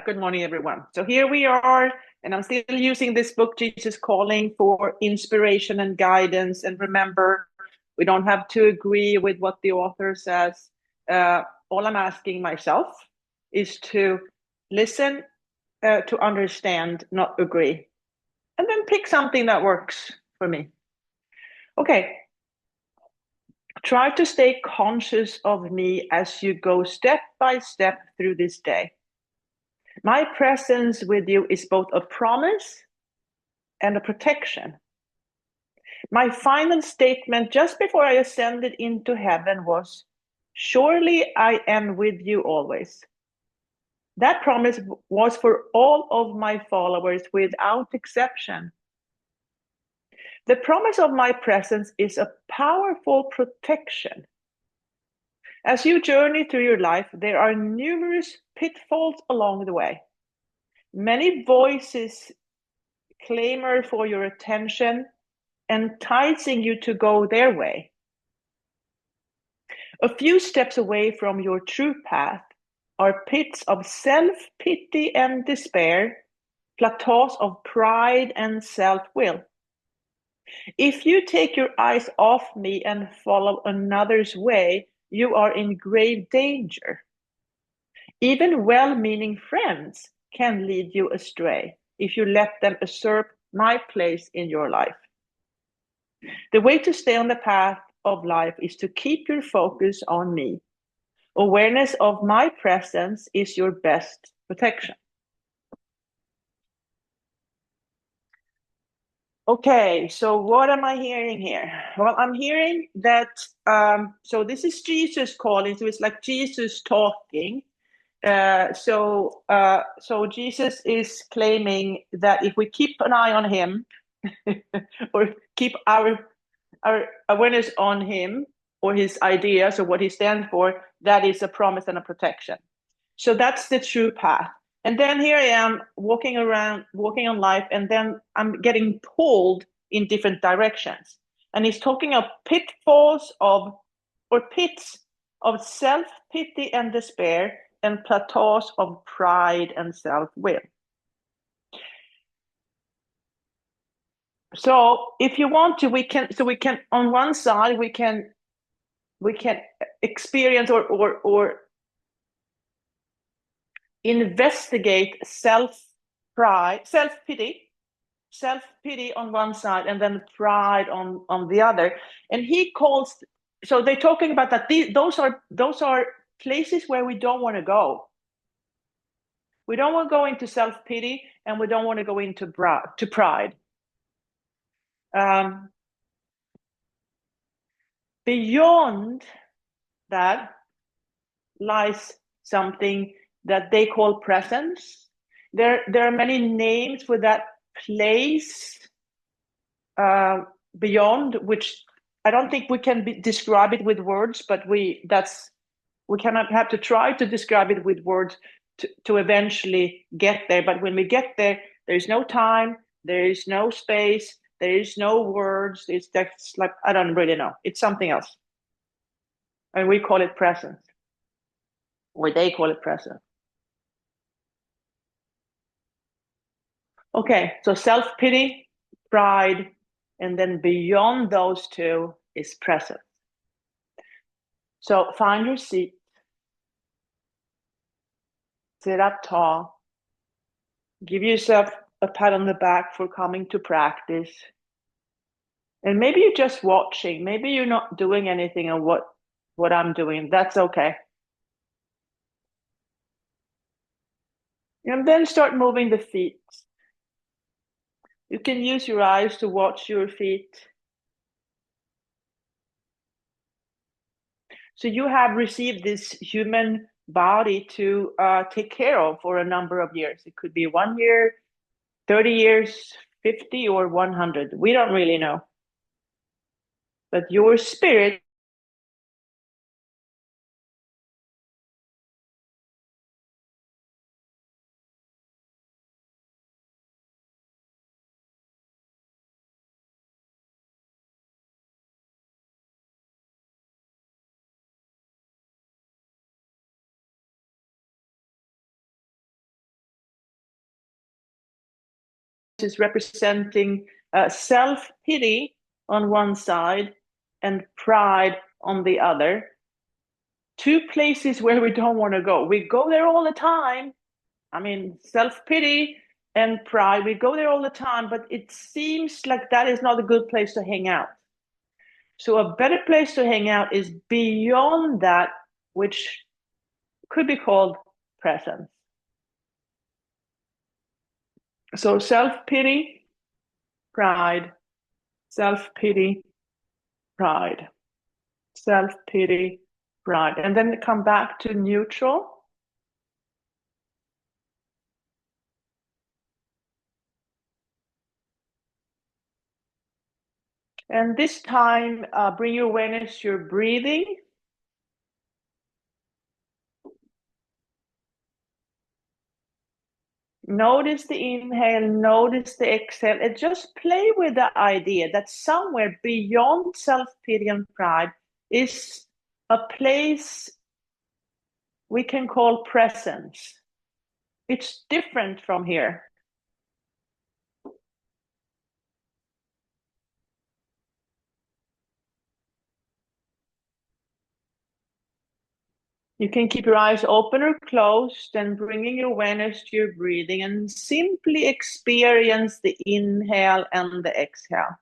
Good morning, everyone. So here we are, and I'm still using this book, Jesus Calling, for inspiration and guidance. And remember, we don't have to agree with what the author says. All I'm asking myself is to listen, to understand, not agree, and then pick something that works for me. Okay. Try to stay conscious of me as you go step by step through this day. My presence with you is both a promise and a protection. My final statement just before I ascended into heaven was, surely I am with you always. That promise was for all of my followers without exception. The promise of my presence is a powerful protection. As you journey through your life, there are numerous pitfalls along the way. Many voices clamor for your attention, enticing you to go their way. A few steps away from your true path are pits of self-pity and despair, plateaus of pride and self-will. If you take your eyes off me and follow another's way, you are in grave danger. Even well-meaning friends can lead you astray if you let them usurp my place in your life. The way to stay on the path of life is to keep your focus on me. Awareness of my presence is your best protection. Okay, so what am I hearing here? Well, I'm hearing that, so this is Jesus calling, so it's like Jesus talking. So Jesus is claiming that if we keep an eye on him, or keep our awareness on him or his ideas or what he stands for, that is a promise and a protection. So that's the true path. And then here I am walking around, walking on life, and then I'm getting pulled in different directions. And he's talking of pitfalls of, or pits of self-pity and despair, and plateaus of pride and self-will. So if you want to, we can on one side we can experience or investigate self-pity on one side, and then pride on the other. And he calls, so they're talking about that those are places where we don't want to go. We don't want to go into self-pity, and we don't want to go into pride. Beyond that lies something that they call presence. There are many names for that place beyond, which I don't think we can describe it with words, but we cannot have to try to describe it with words to eventually get there. But when we get there, there is no time, there is no space, there is no words. It's just like, I don't really know. It's something else. And we call it presence. Or they call it presence. Okay, so self-pity, pride, and then beyond those two is presence. So find your seat, sit up tall, give yourself a pat on the back for coming to practice. And maybe you're just watching, maybe you're not doing anything on what I'm doing. That's okay. And then start moving the feet. You can use your eyes to watch your feet. So you have received this human body to take care of for a number of years. It could be 1 year, 30 years, 50 or 100. We don't really know. But your spirit is representing self-pity on one side and pride on the other. Two places where we don't want to go. We go there all the time. I mean, self-pity and pride, we go there all the time, but it seems like that is not a good place to hang out. So a better place to hang out is beyond that, which could be called presence. So self-pity, pride, self-pity, pride, self-pity, pride. And then come back to neutral. And this time, bring your awareness to your breathing. Notice the inhale, notice the exhale, and just play with the idea that somewhere beyond self-pity and pride is a place we can call presence. It's different from here. You can keep your eyes open or closed and bringing your awareness to your breathing and simply experience the inhale and the exhale.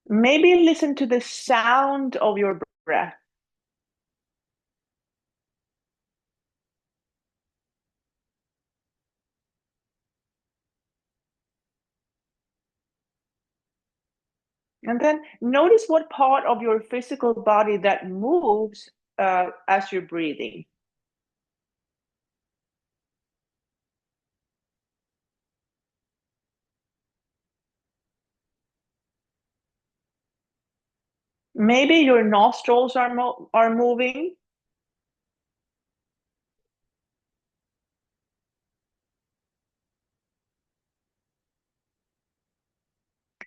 Maybe listen to the sound of your breath. And then notice what part of your physical body that moves as you're breathing. Maybe your nostrils are moving.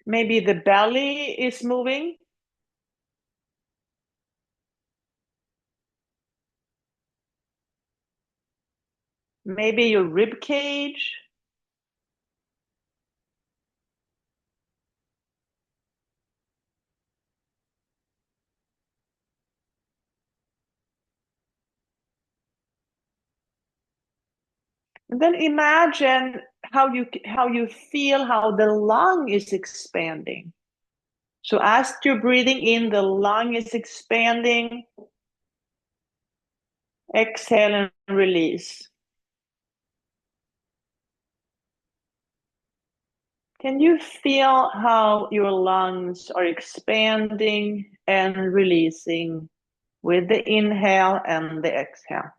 Maybe the belly is moving. Maybe your rib cage. And then imagine how you feel how the lung is expanding. So as you're breathing in, the lung is expanding. Exhale and release. Can you feel how your lungs are expanding and releasing with the inhale and the exhale?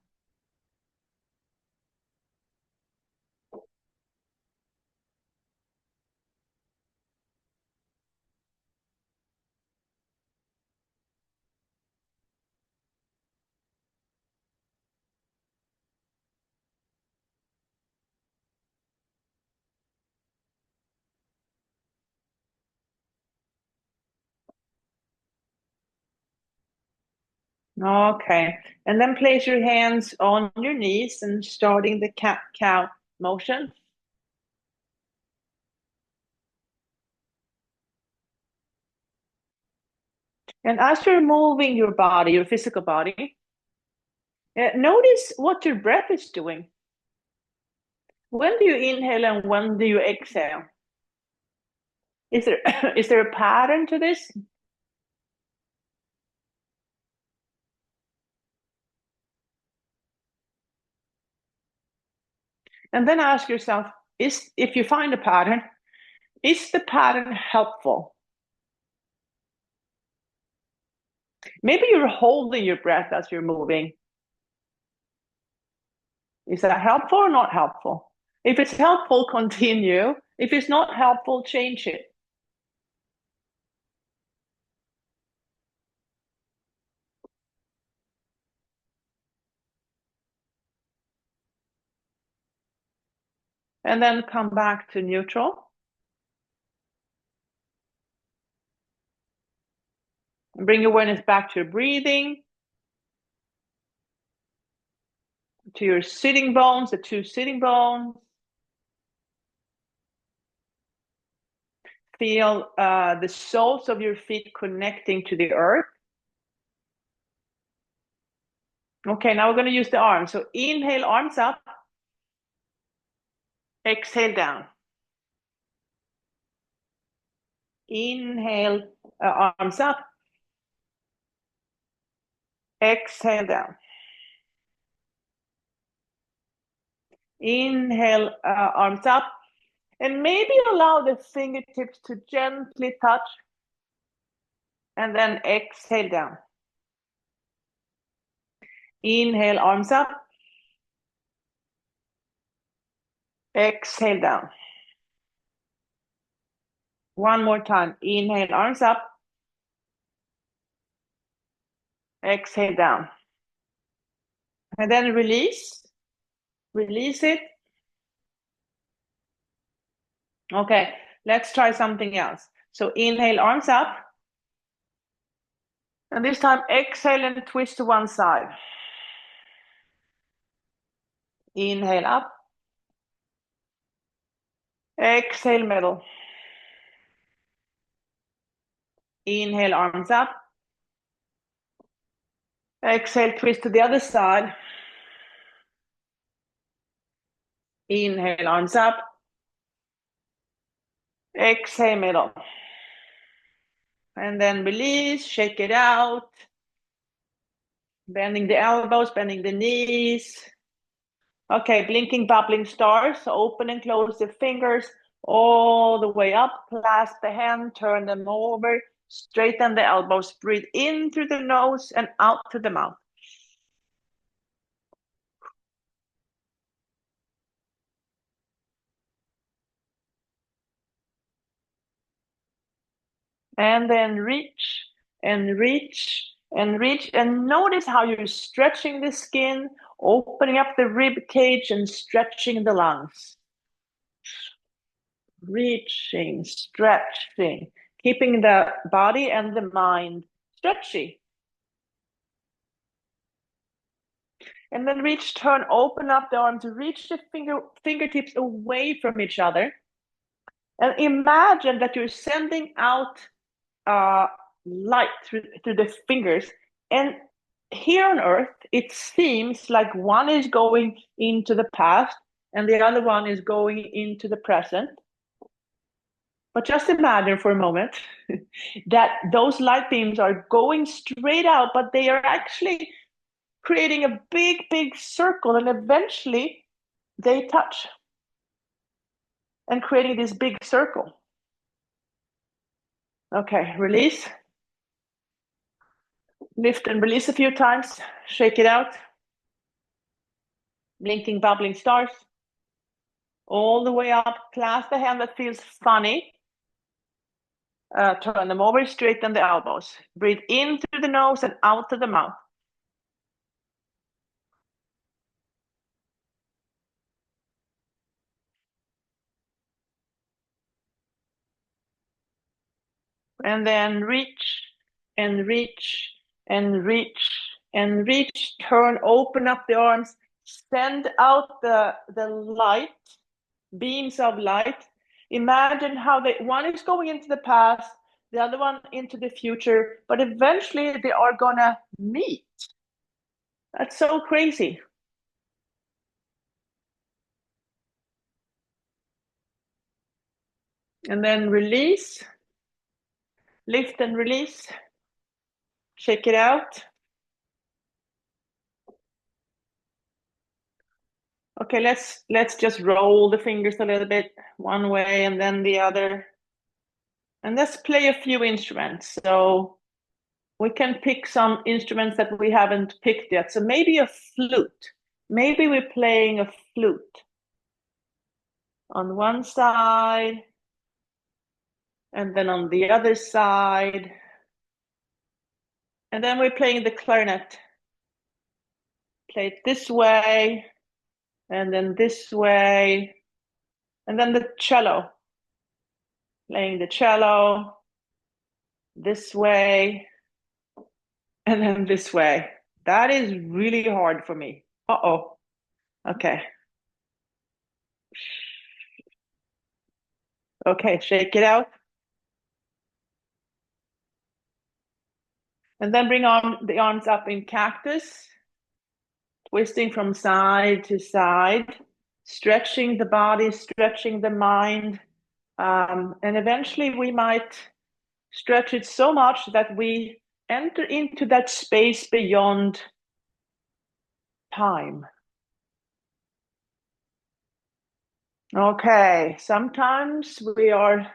Okay, and then place your hands on your knees and starting the cat-cow motion. And as you're moving your body, your physical body, notice what your breath is doing. When do you inhale and when do you exhale? Is there is there a pattern to this? And then ask yourself, if you find a pattern, is the pattern helpful? Maybe you're holding your breath as you're moving. Is that helpful or not helpful? If it's helpful, continue. If it's not helpful, change it. And then come back to neutral. Bring awareness back to your breathing. to your sitting bones, the two sitting bones. Feel the soles of your feet connecting to the earth. Okay, now we're going to use the arms. So inhale, arms up. Exhale, down. Inhale, arms up. Exhale, down. Inhale, arms up. And maybe allow the fingertips to gently touch. And then exhale, down. Inhale, arms up. Exhale, down. One more time. Inhale, arms up. Exhale, down. And then release. Release it. Okay, let's try something else. So inhale, arms up. And this time exhale and twist to one side. Inhale up. Exhale, middle. Inhale, arms up. Exhale, twist to the other side. Inhale, arms up. Exhale, middle. And then release, shake it out. Bending the elbows, bending the knees. Okay, blinking, bubbling stars. So open and close the fingers all the way up. Clasp the hand, turn them over. Straighten the elbows. Breathe in through the nose and out through the mouth. And then reach and reach and reach. And notice how you're stretching the skin, opening up the rib cage and stretching the lungs. Reaching, stretching, keeping the body and the mind stretchy. And then reach, turn, open up the arms, reach the fingertips away from each other. And imagine that you're sending out light through the fingers. And here on Earth, it seems like one is going into the past and the other one is going into the present. But just imagine for a moment that those light beams are going straight out, but they are actually creating a big, big circle, and eventually they touch and creating this big circle. Okay, release. Lift and release a few times. Shake it out. Blinking, bubbling stars. All the way up. Clasp the hand that feels funny. Turn them over, straighten the elbows. Breathe in through the nose and out through the mouth. And then reach and reach and reach and reach. Turn, open up the arms. Send out the light, beams of light. Imagine how one is going into the past, the other one into the future, but eventually they are gonna meet. That's so crazy. And then release, lift and release, shake it out. Okay, let's just roll the fingers a little bit, one way and then the other. And let's play a few instruments. So we can pick some instruments that we haven't picked yet. So maybe a flute. Maybe we're playing a flute on one side and then on the other side. And then we're playing the clarinet. Play it this way and then this way. And then the cello. Playing the cello this way and then this way. That is really hard for me. Uh-oh. Okay. Okay, shake it out. And then bring on the arms up in cactus, twisting from side to side, stretching the body, stretching the mind. And eventually we might stretch it so much that we enter into that space beyond time. Okay, sometimes we are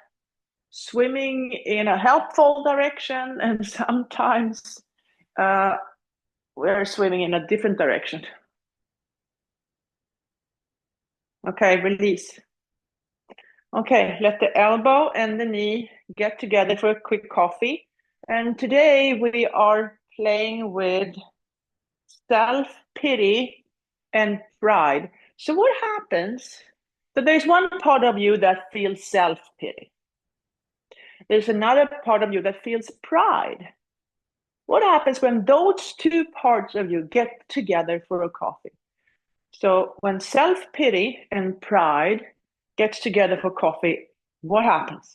swimming in a helpful direction, and sometimes we're swimming in a different direction. Okay, release. Okay, let the elbow and the knee get together for a quick coffee. And today we are playing with self-pity and pride. So what happens? So there's one part of you that feels self-pity. There's another part of you that feels pride. What happens when those two parts of you get together for a coffee? So when self-pity and pride gets together for coffee, what happens?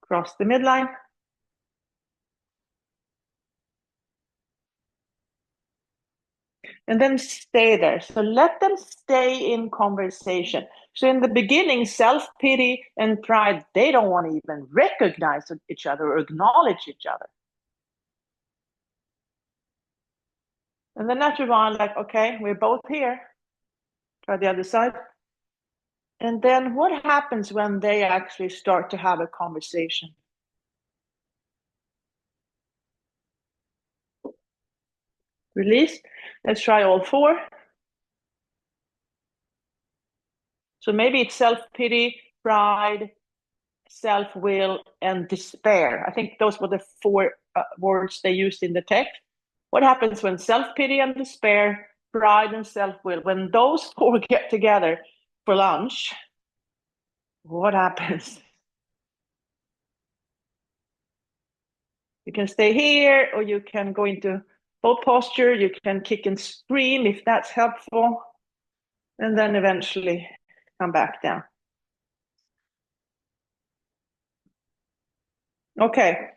Cross the midline. And then stay there. So let them stay in conversation. So in the beginning, self-pity and pride, they don't want to even recognize each other or acknowledge each other. And then after a while, like, okay, we're both here. Try the other side. And then what happens when they actually start to have a conversation? Release. Let's try all four. So maybe it's self-pity, pride, self-will, and despair. I think those were the four words they used in the text. What happens when self-pity and despair, pride and self-will, when those four get together for lunch, what happens? You can stay here, or you can go into boat posture. You can kick and scream if that's helpful, and then eventually come back down. Okay.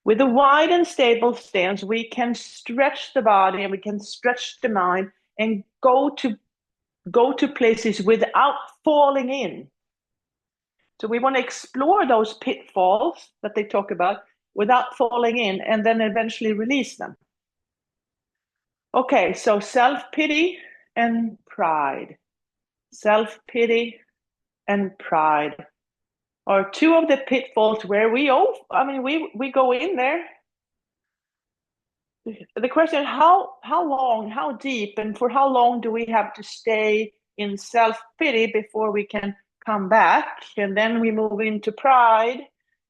With a wide and stable stance, we can stretch the body and we can stretch the mind and go to places without falling in. So we want to explore those pitfalls that they talk about without falling in, and then eventually release them. Okay, so self-pity and pride. Self-pity and pride are two of the pitfalls where we go in there. The question is how long, how deep, and for how long do we have to stay in self-pity before we can come back? And then we move into pride,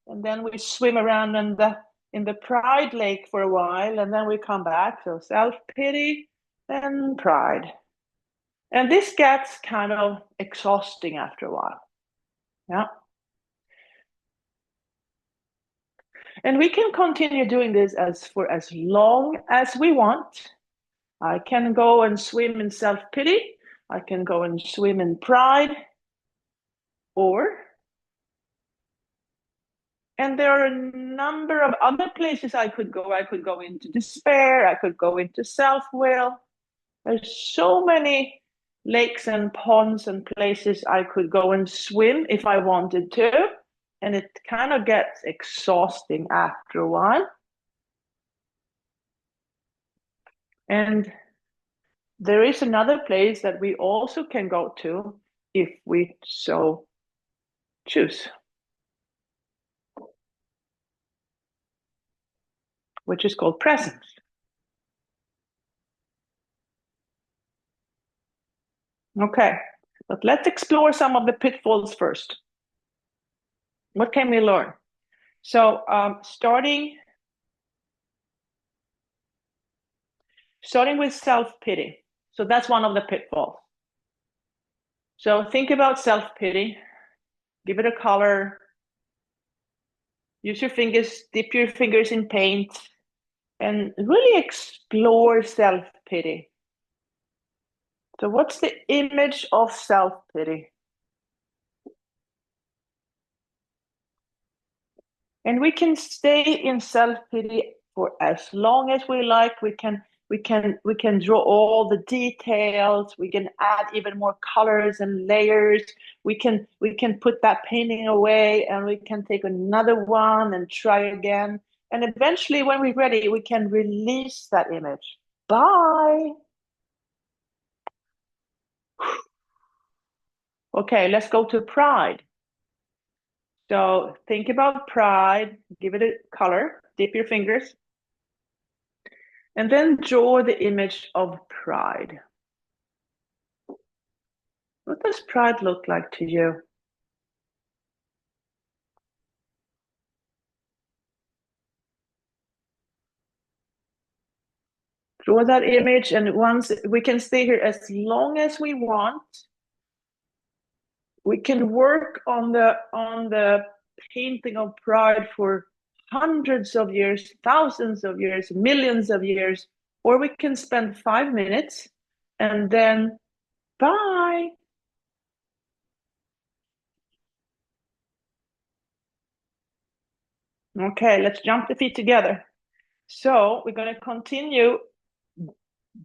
and then we swim around in the pride lake for a while, and then we come back. So self-pity and pride. And this gets kind of exhausting after a while. Yeah. And we can continue doing this for as long as we want. I can go and swim in self-pity. I can go and swim in pride. And there are a number of other places I could go. I could go into despair. I could go into self-will. There's so many lakes and ponds and places I could go and swim if I wanted to. And it kind of gets exhausting after a while. And there is another place that we also can go to if we so choose, which is called presence. Okay, but let's explore some of the pitfalls first. What can we learn? So starting with self-pity. So that's one of the pitfalls. So think about self-pity, give it a color. Use your fingers, dip your fingers in paint, and really explore self-pity. So what's the image of self-pity? And we can stay in self-pity for as long as we like. We can draw all the details. We can add even more colors and layers. We can put that painting away and we can take another one and try again. And eventually, when we're ready, we can release that image. Bye. Okay, let's go to pride. So think about pride, give it a color, dip your fingers, and then draw the image of pride. What does pride look like to you? Draw that image, and once we can stay here as long as we want. We can work on the painting of pride for hundreds of years, thousands of years, millions of years, or we can spend 5 minutes and then bye. Okay, let's jump the feet together. So we're going to continue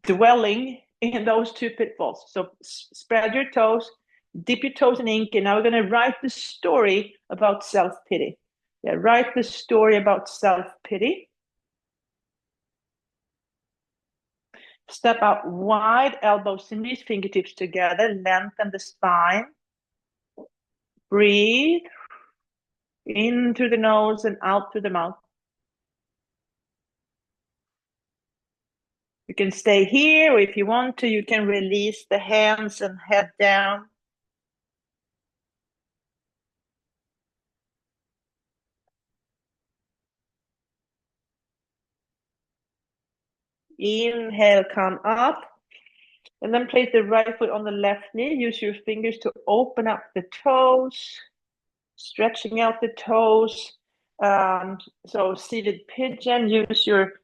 dwelling in those two pitfalls. So spread your toes, dip your toes in ink, and now we're going to write the story about self-pity. Yeah, write the story about self-pity. Step out wide, elbows and knees, fingertips together, lengthen the spine. Breathe in through the nose and out through the mouth. You can stay here, or if you want to, you can release the hands and head down. Inhale, come up. And then place the right foot on the left knee. Use your fingers to open up the toes, stretching out the toes. So seated pigeon, use your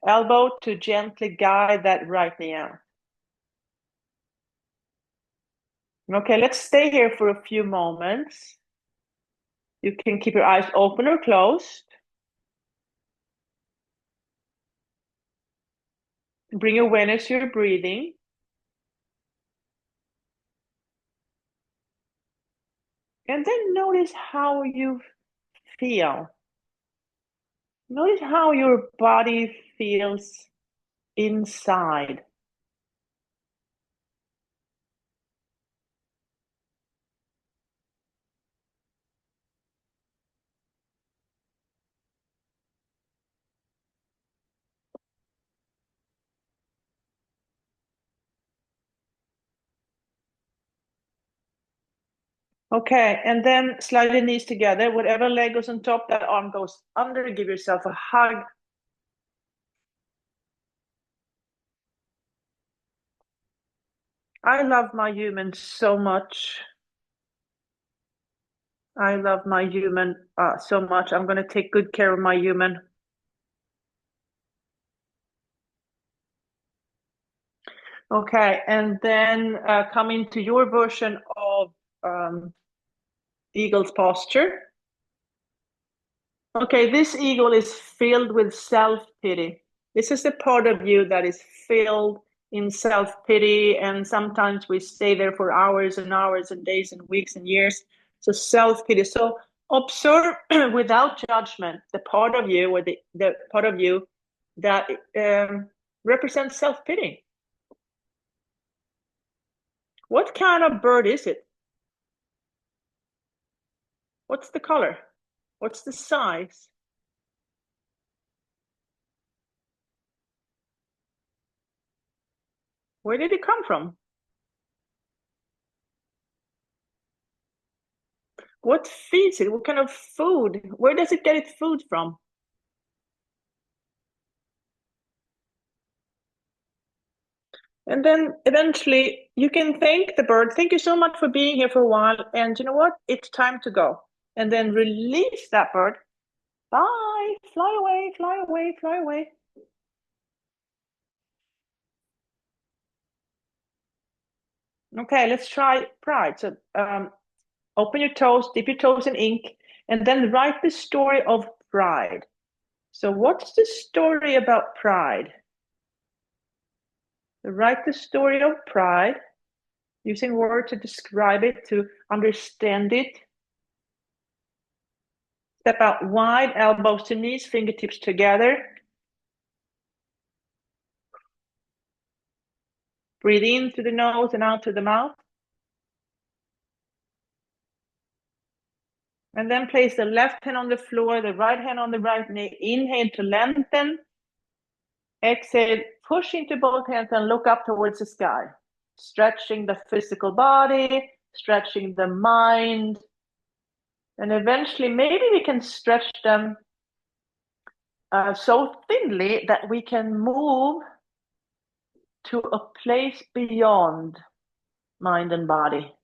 elbow to gently guide that right knee out. Okay, let's stay here for a few moments. You can keep your eyes open or closed. Bring awareness to your breathing. And then notice how you feel. Notice how your body feels inside. Okay, and then slide the knees together. Whatever leg goes on top, that arm goes under. Give yourself a hug. I love my human so much. I love my human so much. I'm going to take good care of my human. Okay, and then come into your version of eagle's posture. Okay, this eagle is filled with self-pity. This is the part of you that is filled in self-pity, and sometimes we stay there for hours and hours and days and weeks and years. So self-pity. So observe without judgment the part of you, or the part of you that represents self-pity. What kind of bird is it? What's the color? What's the size? Where did it come from? What feeds it? What kind of food? Where does it get its food from? And then eventually you can thank the bird. Thank you so much for being here for a while. And you know what? It's time to go. And then release that bird. Bye, fly away, fly away, fly away. Okay, let's try pride. So open your toes, dip your toes in ink, and then write the story of pride. So what's the story about pride? Write the story of pride, using words to describe it, to understand it. Step out wide, elbows to knees, fingertips together. Breathe in through the nose and out through the mouth. And then place the left hand on the floor, the right hand on the right knee. Inhale to lengthen. Exhale, push into both hands and look up towards the sky. Stretching the physical body, stretching the mind. And eventually, maybe we can stretch them so thinly that we can move to a place beyond mind and body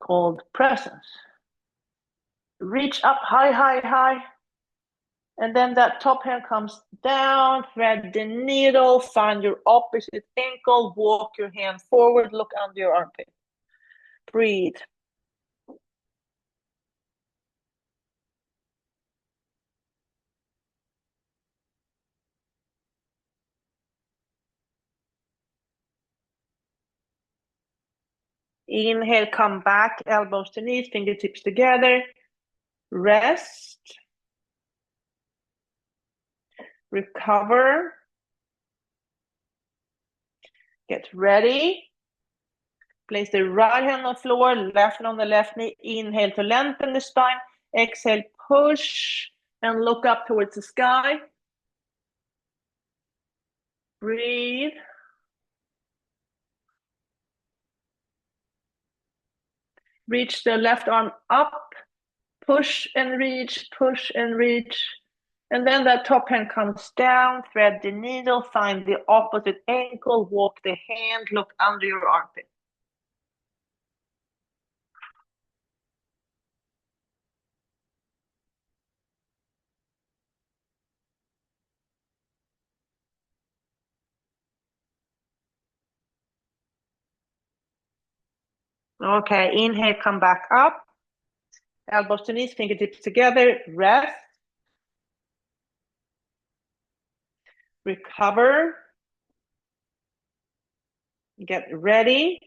called presence. Reach up high, high, high. And then that top hand comes down, thread the needle, find your opposite ankle, walk your hand forward, look under your armpit. Breathe. Inhale, come back, elbows to knees, fingertips together. Rest. Recover. Get ready. Place the right hand on the floor, left hand on the left knee. Inhale to lengthen the spine. Exhale, push and look up towards the sky. Breathe. Reach the left arm up. Push and reach, push and reach. And then that top hand comes down, thread the needle, find the opposite ankle, walk the hand, look under your armpit. Okay, inhale, come back up. Elbows to knees, fingertips together, rest. Recover. Get ready.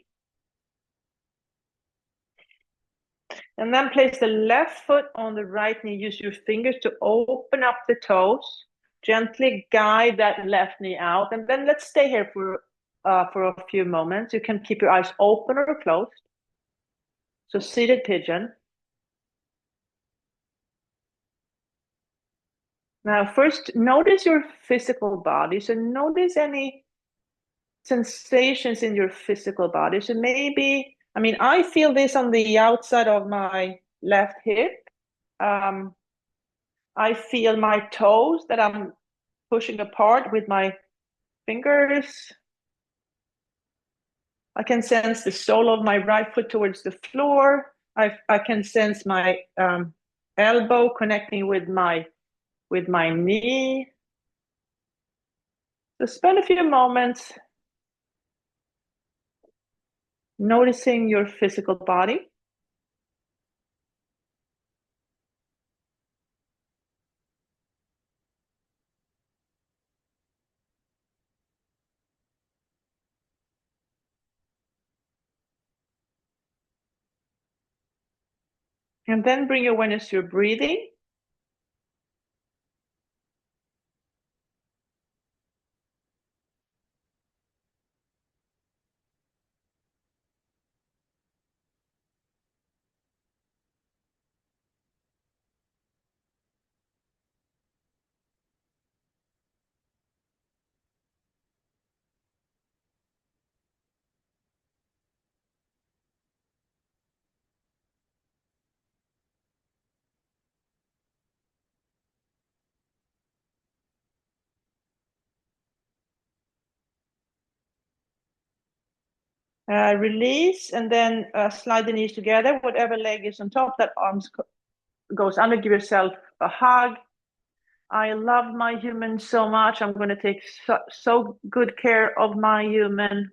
And then place the left foot on the right knee. Use your fingers to open up the toes. Gently guide that left knee out. And then let's stay here for a few moments. You can keep your eyes open or closed. So seated pigeon. Now, first, notice your physical body. So notice any sensations in your physical body. So maybe, I mean, I feel this on the outside of my left hip. I feel my toes that I'm pushing apart with my fingers. I can sense the sole of my right foot towards the floor. I can sense my elbow connecting with my knee. So spend a few moments noticing your physical body. And then bring awareness to your breathing. Release and then slide the knees together. Whatever leg is on top, that arms goes under, give yourself a hug. I love my human so much. I'm going to take so good care of my human.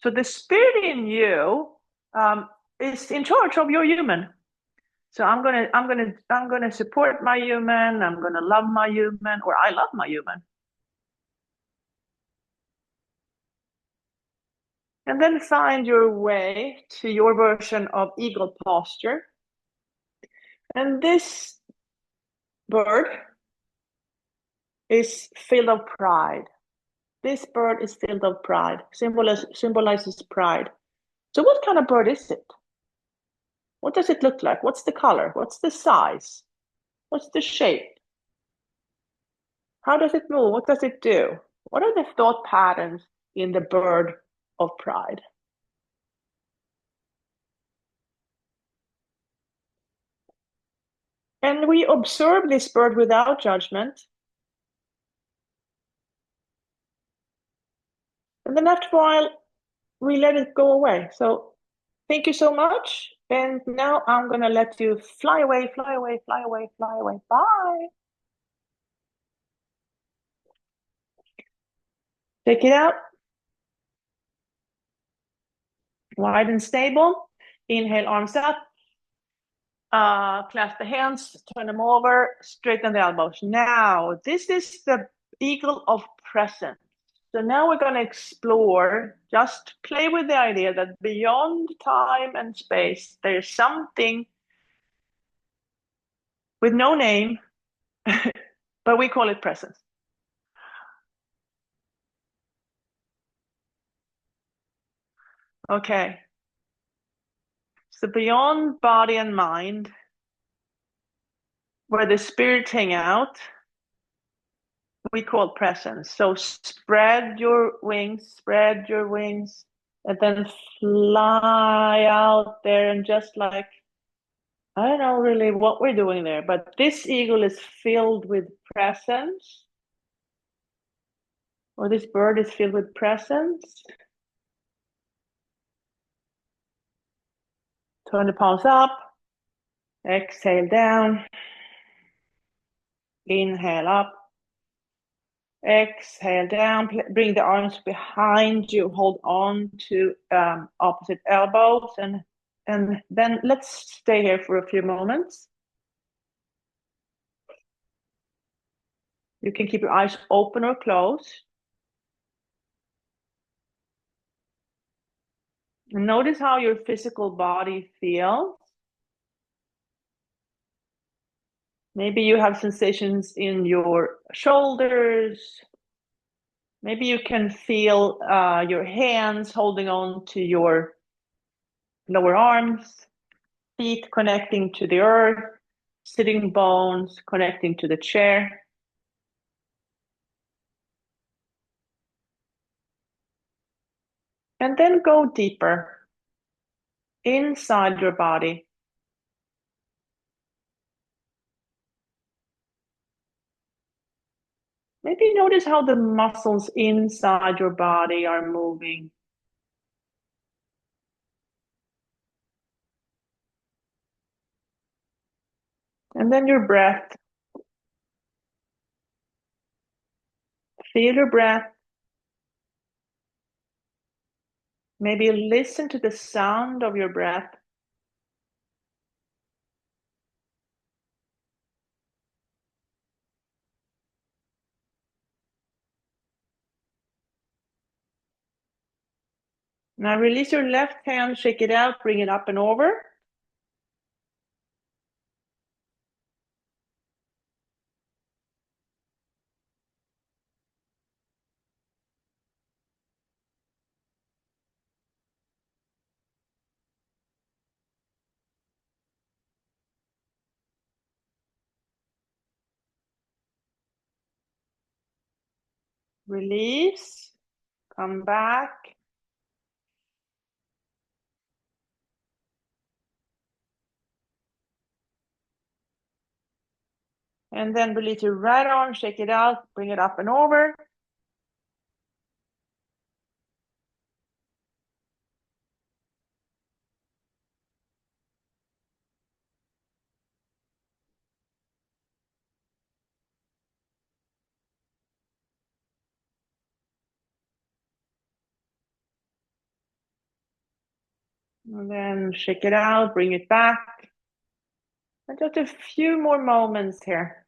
So the spirit in you is in charge of your human. So I'm gonna support my human. I'm gonna love my human, or I love my human. And then find your way to your version of eagle posture. And this bird is filled of pride. This bird is filled of pride, symbolizes pride. So what kind of bird is it? What does it look like? What's the color? What's the size? What's the shape? How does it move? What does it do? What are the thought patterns in the bird of pride? And we observe this bird without judgment. And then after a while, we let it go away. So thank you so much. And now I'm going to let you fly away, fly away, fly away, fly away. Bye. Take it out. Wide and stable. Inhale, arms up. Clasp the hands, turn them over, straighten the elbows. Now, this is the eagle of presence. So now we're going to explore, just play with the idea that beyond time and space, there's something with no name, but we call it presence. Okay. So beyond body and mind, where the spirits hang out, we call presence. So spread your wings, and then fly out there and just like, I don't know really what we're doing there, but this eagle is filled with presence, or this bird is filled with presence. Turn the palms up, exhale down, inhale up, exhale down, bring the arms behind you, hold on to opposite elbows, and then let's stay here for a few moments. You can keep your eyes open or closed. And notice how your physical body feels. Maybe you have sensations in your shoulders. Maybe you can feel your hands holding on to your lower arms, feet connecting to the earth, sitting bones connecting to the chair. And then go deeper inside your body. Maybe notice how the muscles inside your body are moving. And then your breath. Feel your breath. Maybe listen to the sound of your breath. Now release your left hand, shake it out, bring it up and over. Release, come back. And then release your right arm, shake it out, bring it up and over. And then shake it out, bring it back. And just a few more moments here.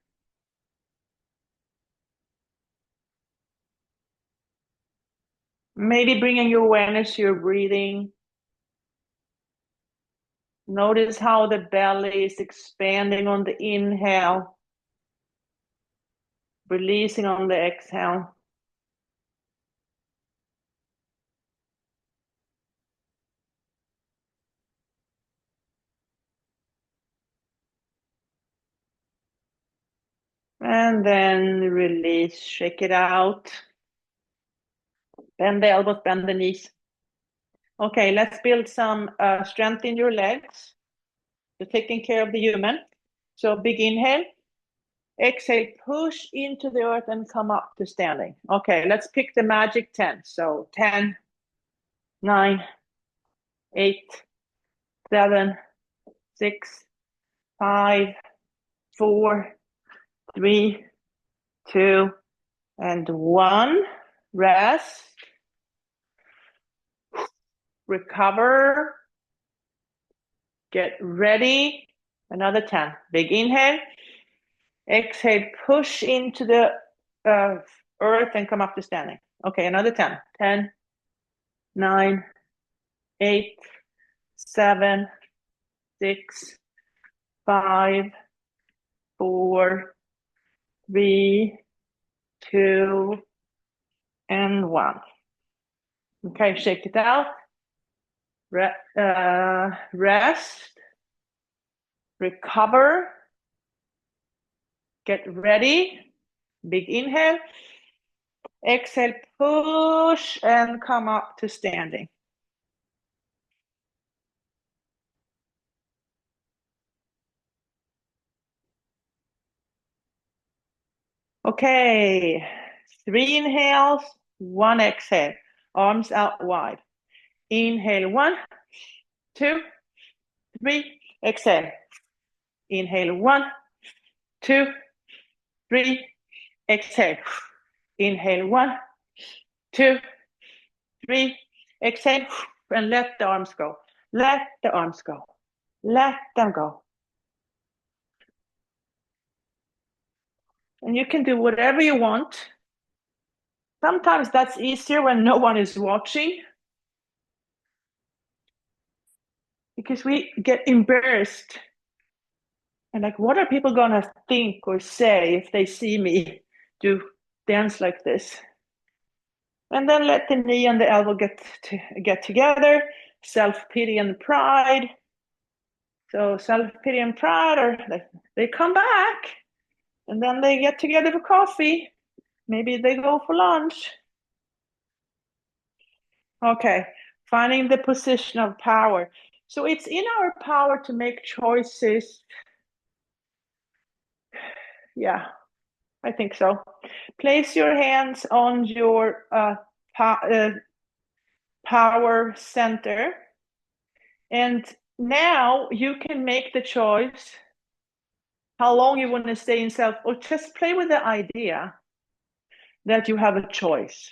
Maybe bringing your awareness to your breathing. Notice how the belly is expanding on the inhale, releasing on the exhale. And then release, shake it out. Bend the elbows, bend the knees. Okay, let's build some strength in your legs. You're taking care of the human. So big inhale. Exhale, push into the earth and come up to standing. Okay, let's pick the magic 10. So 10, 9, 8, 7, 6, 5, 4, 3, 2, and 1. Rest. Recover. Get ready. Another 10. Big inhale. Exhale, push into the earth and come up to standing. Okay, another 10. 10, 9, 8, 7, 6, 5, 4, 3, 2, and 1. Okay, shake it out. Rest. Recover. Get ready. Big inhale. Exhale, push and come up to standing. Okay, 3 inhales, 1 exhale. Arms out wide. Inhale, 1, 2, 3. Exhale. Inhale, 1, 2, 3. Exhale. Inhale, 1, 2, 3. Exhale, and let the arms go. Let the arms go. Let them go. And you can do whatever you want. Sometimes that's easier when no one is watching, because we get embarrassed. And like, what are people gonna think or say if they see me do dance like this? And then let the knee and the elbow get together. Self-pity and pride. So self-pity and pride are they come back, and then they get together for coffee. Maybe they go for lunch. Okay, finding the position of power. So it's in our power to make choices. Yeah, I think so. Place your hands on your power center. And now you can make the choice how long you want to stay in self, or just play with the idea that you have a choice,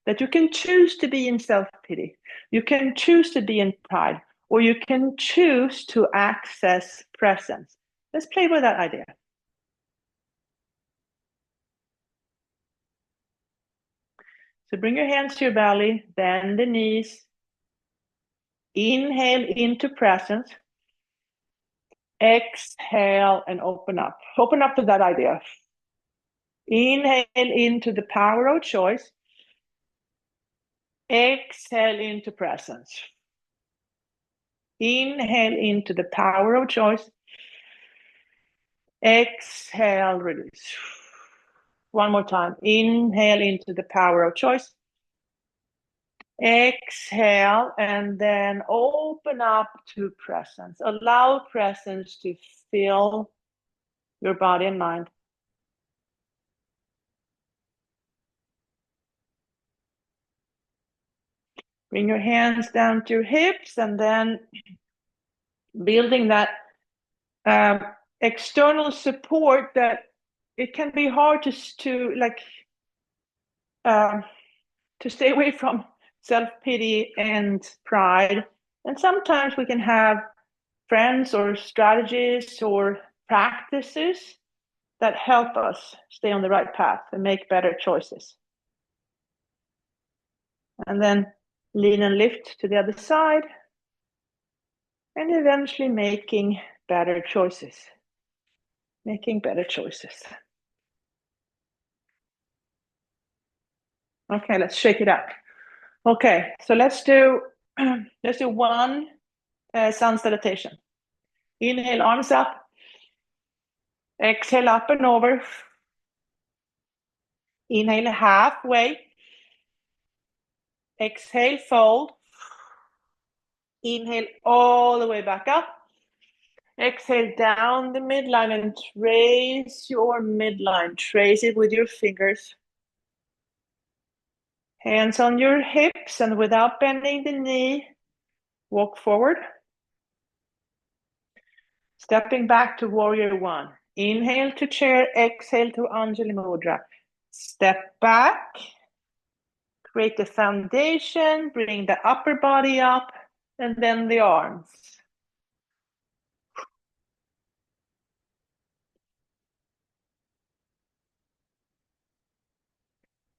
that you can choose to be in self-pity, you can choose to be in pride, or you can choose to access presence. Let's play with that idea. So bring your hands to your belly, bend the knees, inhale into presence, exhale and open up. Open up to that idea. Inhale into the power of choice. Exhale into presence. Inhale into the power of choice. Exhale, release. One more time. Inhale into the power of choice. Exhale, and then open up to presence. Allow presence to fill your body and mind. Bring your hands down to your hips, and then building that external support that it can be hard to stay away from self-pity and pride. And sometimes we can have friends or strategies or practices that help us stay on the right path and make better choices. And then lean and lift to the other side, and eventually making better choices. Making better choices. Okay, let's shake it up. Okay, so let's do one sun salutation. Inhale, arms up. Exhale, up and over. Inhale, halfway. Exhale, fold. Inhale all the way back up. Exhale down the midline and trace your midline. Trace it with your fingers. Hands on your hips, and without bending the knee, walk forward. Stepping back to warrior one. Inhale to chair, exhale to Anjali Mudra. Step back. Create the foundation, bring the upper body up, and then the arms.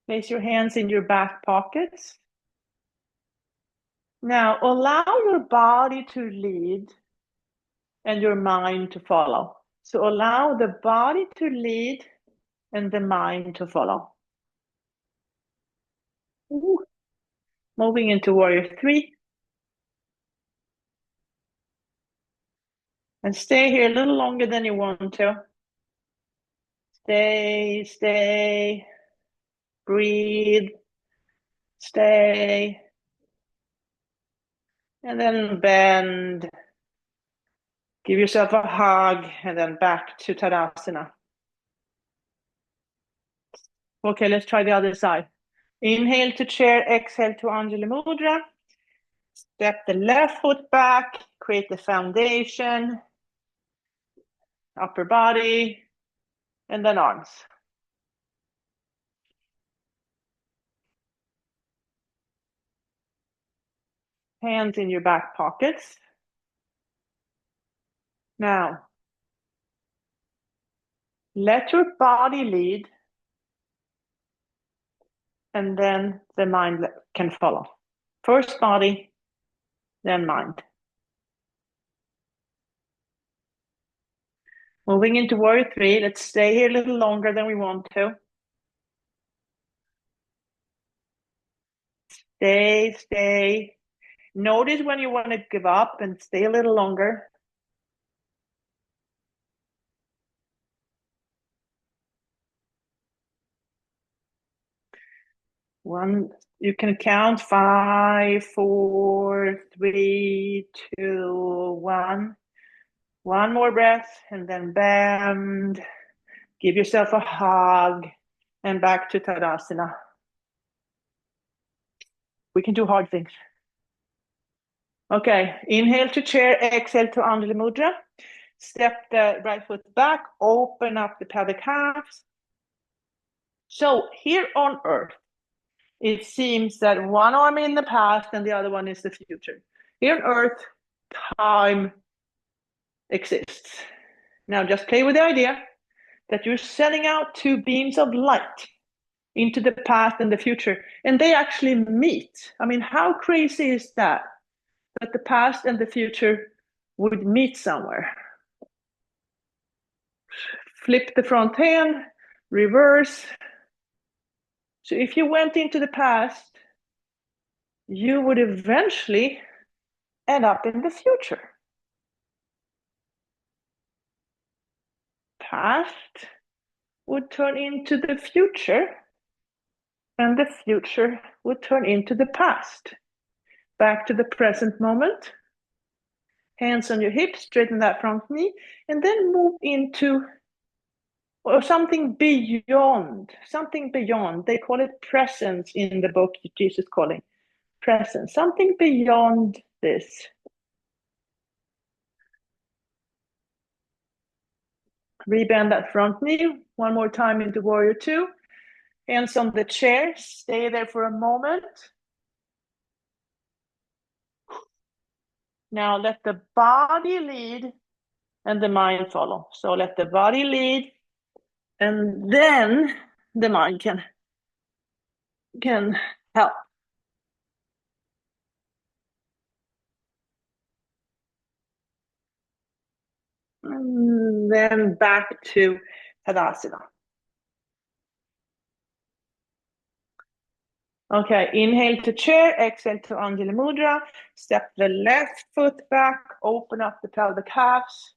Place your hands in your back pockets. Now allow your body to lead and your mind to follow. So allow the body to lead and the mind to follow. Ooh. Moving into warrior three. And stay here a little longer than you want to. Stay, breathe, stay. And then bend. Give yourself a hug, and then back to Tadasana. Okay, let's try the other side. Inhale to chair, exhale to Anjali Mudra. Step the left foot back, create the foundation, upper body, and then arms. Hands in your back pockets. Now, let your body lead, and then the mind can follow. First body, then mind. Moving into warrior three, let's stay here a little longer than we want to. Stay. Notice when you want to give up and stay a little longer. One, you can count 5, 4, 3, 2, 1. One more breath, and then bend. Give yourself a hug, and back to Tadasana. We can do hard things. Okay, inhale to chair, exhale to Anjali Mudra. Step the right foot back, open up the pelvic halves. So here on earth, it seems that one arm in the past and the other one is the future. Here on earth, time exists. Now just play with the idea that you're sending out two beams of light into the past and the future, and they actually meet. I mean, how crazy is that? That the past and the future would meet somewhere. Flip the front hand, reverse. So if you went into the past, you would eventually end up in the future. Past would turn into the future, and the future would turn into the past. Back to the present moment. Hands on your hips, straighten that front knee, and then move into something beyond. Something beyond. They call it presence in the book, Jesus calling presence. Something beyond this. Rebend that front knee. One more time into warrior two. Hands on the chair. Stay there for a moment. Now let the body lead and the mind follow. So let the body lead, and then the mind can help. And then back to Tadasana. Okay, inhale to chair, exhale to Anjali Mudra. Step the left foot back, open up the pelvic calves.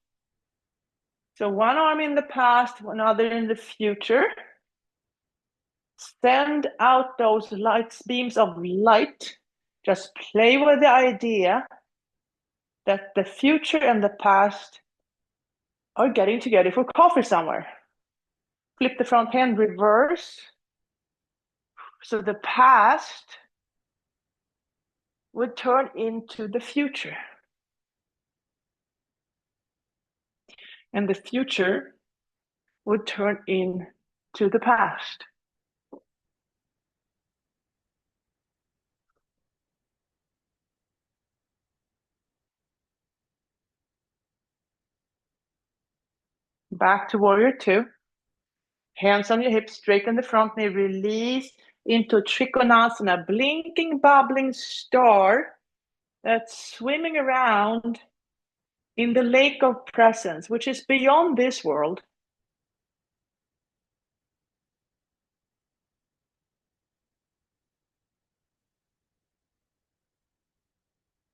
So one arm in the past, one other in the future. Send out those beams of light. Just play with the idea that the future and the past are getting together for coffee somewhere. Flip the front hand reverse. So the past would turn into the future. And the future would turn into the past. Back to warrior two. Hands on your hips, straighten the front knee, release into Trikonasana, blinking, bubbling star that's swimming around in the lake of presence, which is beyond this world.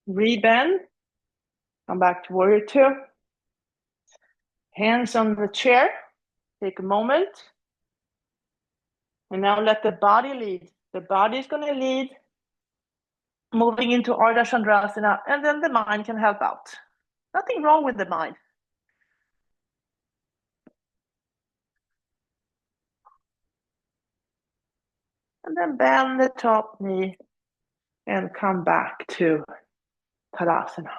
Rebend, come back to warrior two. Hands on the chair, take a moment. And now let the body lead. The body is going to lead, moving into Ardha Chandrasana, and then the mind can help out. Nothing wrong with the mind. And then bend the top knee and come back to Tadasana.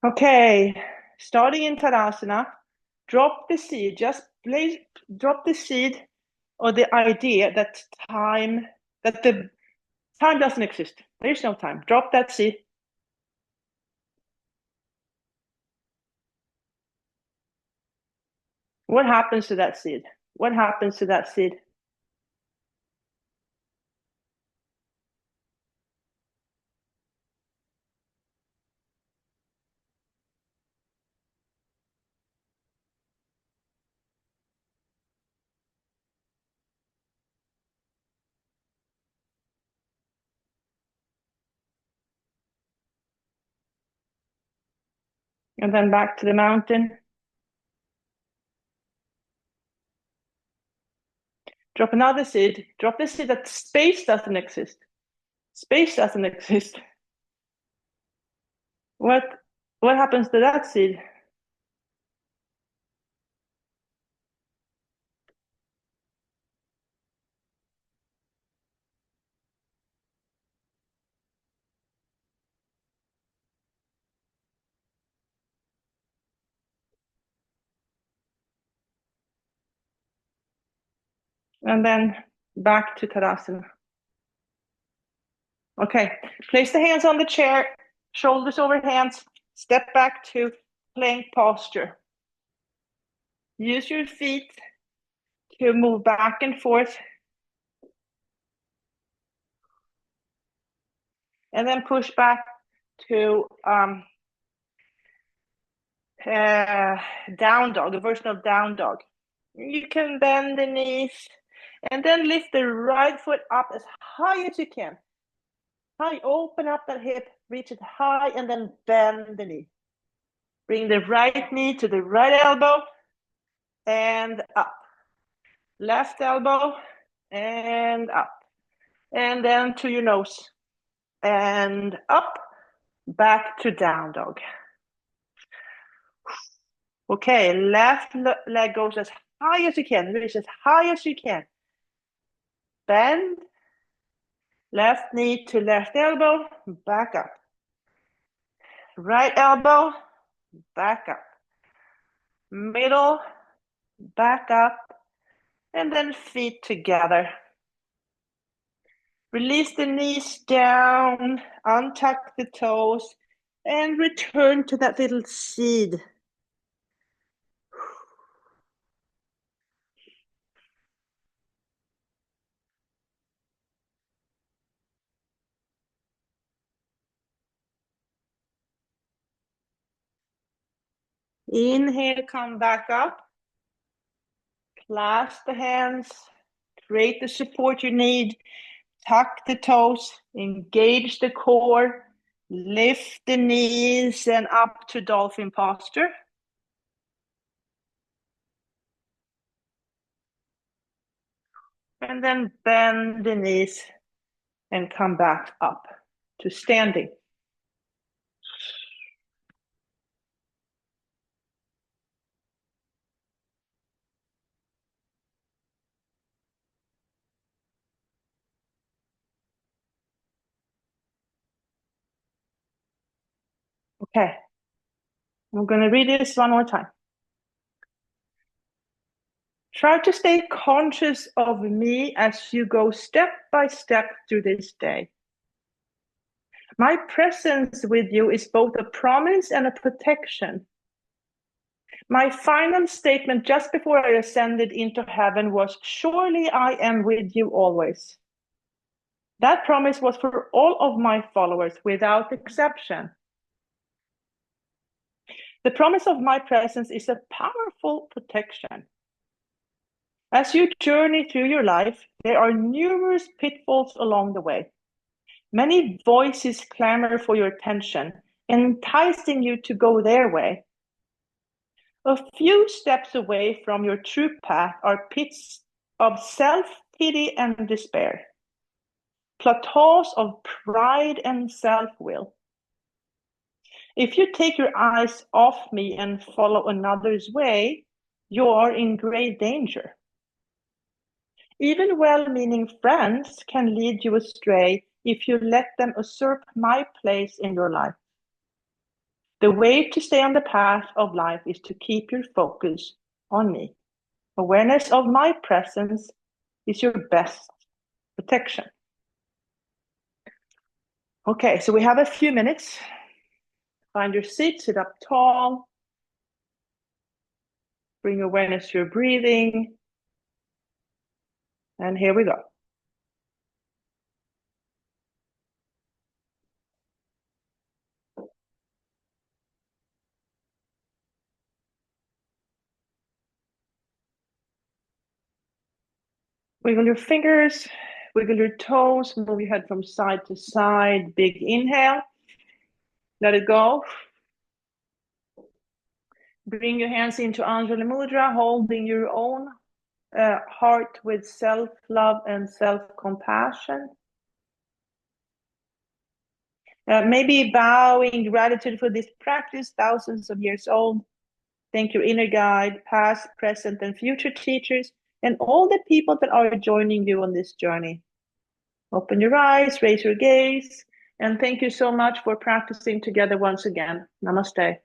Okay, starting in Tadasana, drop the seed, drop the seed or the idea that the time doesn't exist. There's no time. Drop that seed. What happens to that seed? What happens to that seed? And then back to the mountain. Drop another seed. Drop the seed that space doesn't exist. Space doesn't exist. What happens to that seed? And then back to Tadasana. Okay, place the hands on the chair, shoulders over hands, step back to plank posture. Use your feet to move back and forth. And then push back to down dog, a version of down dog. You can bend the knees and then lift the right foot up as high as you can. High, open up that hip, reach it high, and then bend the knee. Bring the right knee to the right elbow and up. Left elbow and up. And then to your nose and up, back to down dog. Okay, left leg goes as high as you can, reach as high as you can. Bend, left knee to left elbow, back up. Right elbow, back up. Middle, back up. And then feet together. Release the knees down, untuck the toes, and return to that little seed. Inhale, come back up. Clasp the hands, create the support you need. Tuck the toes, engage the core, lift the knees and up to dolphin posture. And then bend the knees and come back up to standing. Okay, I'm going to read this one more time. Try to stay conscious of me as you go step by step through this day. My presence with you is both a promise and a protection. My final statement just before I ascended into heaven was, surely I am with you always. That promise was for all of my followers without exception. The promise of my presence is a powerful protection. As you journey through your life, there are numerous pitfalls along the way. Many voices clamor for your attention, enticing you to go their way. A few steps away from your true path are pits of self-pity and despair, plateaus of pride and self-will. If you take your eyes off me and follow another's way, you are in great danger. Even well-meaning friends can lead you astray if you let them usurp my place in your life. The way to stay on the path of life is to keep your focus on me. Awareness of my presence is your best protection. Okay, so we have a few minutes. Find your seat, sit up tall. Bring awareness to your breathing. And here we go. Wiggle your fingers, wiggle your toes, move your head from side to side. Big inhale. Let it go. Bring your hands into Anjali Mudra, holding your own heart with self-love and self-compassion. Maybe bowing gratitude for this practice, thousands of years old. Thank your inner guide, past, present, and future teachers, and all the people that are joining you on this journey. Open your eyes, raise your gaze, and thank you so much for practicing together once again. Namaste.